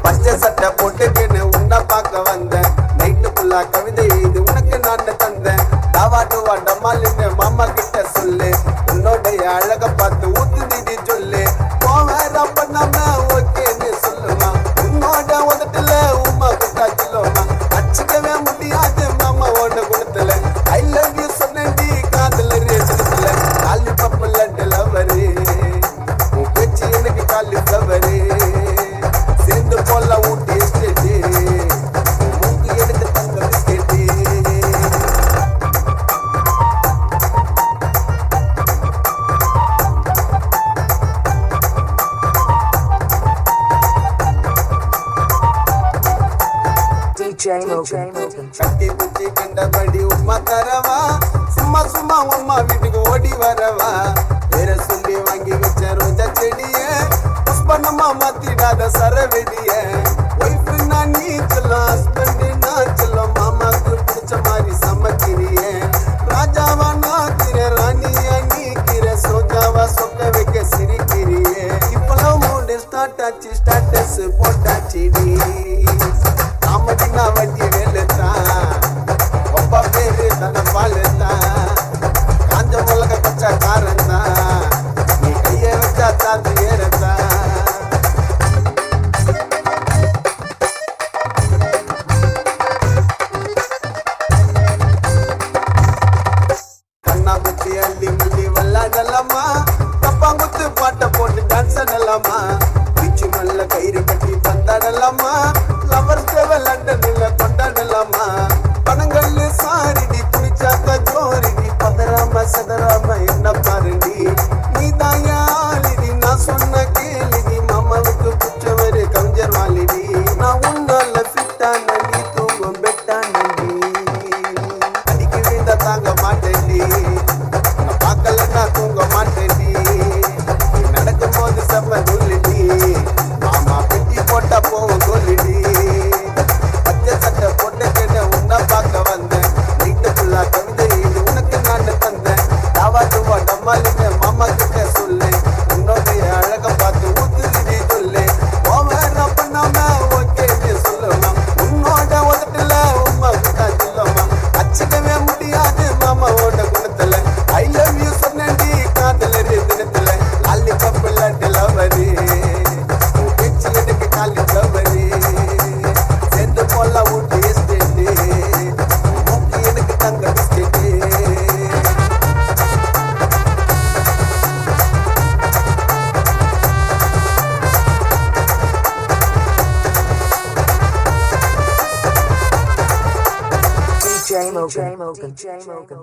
பச்சை சட்டை போட்டுக்கின்னு உன்னை பார்க்க வந்தேன். நைட்டு ஃபுல்லா கவிதை இது உனக்கு நான் தந்தேன். தாவாடுவா டம்மாலின்னு மாமா கிட்ட சொல்லு. உன்னோடைய அழக பார்த்து ஊத்துதி சொல்லு. போவேற பண்ணாம ஓகேன்னு சொல்லுமா. உன்னோட உதட்டுல உமா குட்டா சொல்லுமா. அச்சுக்கவே முடியாது மாமாவோட குணத்துல. ஐ லவ் யூ சொன்னி காதல ரேசத்துல. காலி பப்பு லட்டு லவரு உன் பேச்சு எனக்கு காலி ஃப்ளவரு. சேர்ந்து போல ஊட்டி எஸ்டேட்டு மூக்கு எடுத்து தங்க பிஸ்கெட்டு. கட்டி பிடிச்சி கண்டபடி உமா தரவா. சும்மா சும்மா உமா வீட்டுக்கு ஓடி வரவா. வேற சொல்லி வாங்கி வச்ச ரோஜா செடிய புஷ்பனமா மாத்திடாத சரவெடிய. ஒய்ஃபு நான் நீ சொல்லும், ஹஸ்பண்டு நான் சொல்லும். மாமாக்கு பிடிச்ச மாதிரி சமைக்கிறிய. ராஜாவா நாக்கிற, ராணியா நீக்கிற. சோஜாவா சொக்க வைக்க சிரிக்கிறிய. இப்பெல்லாம் மூடு ஸ்டார்ட் ஆச்சு, ஸ்டாட்டஸ் போட்டாச்சிடி. காமெடினா வட்டி வேலுத்தான். ஒப்பா பேரு தன பாலுத்தான். காஞ்ச மிளக கச்சா காரந்தான். நீ கைய வச்சா தாத்து ஏறத்தான். கண்ணா பத்தி அள்ளி முள்ளி வல்லாடலாமா. தப்பாங்குத்து பாட்டை போட்டு டான்ஸ் ஆடலாமா. பீச்சு மல்ல கயிறு கட்டி பந்தாடலாமா. லவர்ஸ் லண்டன்ல கொண்டாடலாமா. பணங்கள்ல சாரிடி குளிச்சாக்க ஜோரிடி. பதறாம சதறாம என்ன பாருடி. நீ தான் யாழிடி, நான் சொன்ன கேளிடி. மாமாவுக்கு பிடிச்சவரு கவிஞர் வாலிடி. நான் உன்னால ஃபிட்டான நீ தூங்கும் பெட்டானடி. அடிக்க வீழ்ந்த தாங்க மாட்டேன்டி. நான் பார்க்கலன்னா தூங்க மாட்டேன்டி. நீ நடக்கும் போது செம்ம துள்ளிடி. மாமா பெட்டி போட்டா போவோம் கொல்லிடி. பச்சை சட்டை போட்டுக்கிட்ட உன்னை பார்க்க வந்தேன். நைட்டு ஃபுல்லா கவிதை இது உனக்கு நான் தந்தேன். தாவாடுவா டம்மாலின்னு மாமா கிட்ட சொல்லு. உன்னோடைய அழக பார்த்து ஊத்துதி சொல்லு. போவேற பண்ணாம ஓகேன்னு சொல்லுமா. உன்னோட உதட்டுல உமா கிட்ட சொல்லுமா. அச்சுக்கவே முடியாது மாமாவோட குணத்துல. ஐ லவ் யூ சொன்னி காதல தினத்துல. லாலி பப்பு லட்டு லவரு பேச்சு எனக்கு காலி ஃப்ளவரு. சேர்ந்து போல ஊட்டி எஸ்டேட்டு மூக்கு எனக்கு தங்க பிஸ்கெட்டு. DJ Mogan.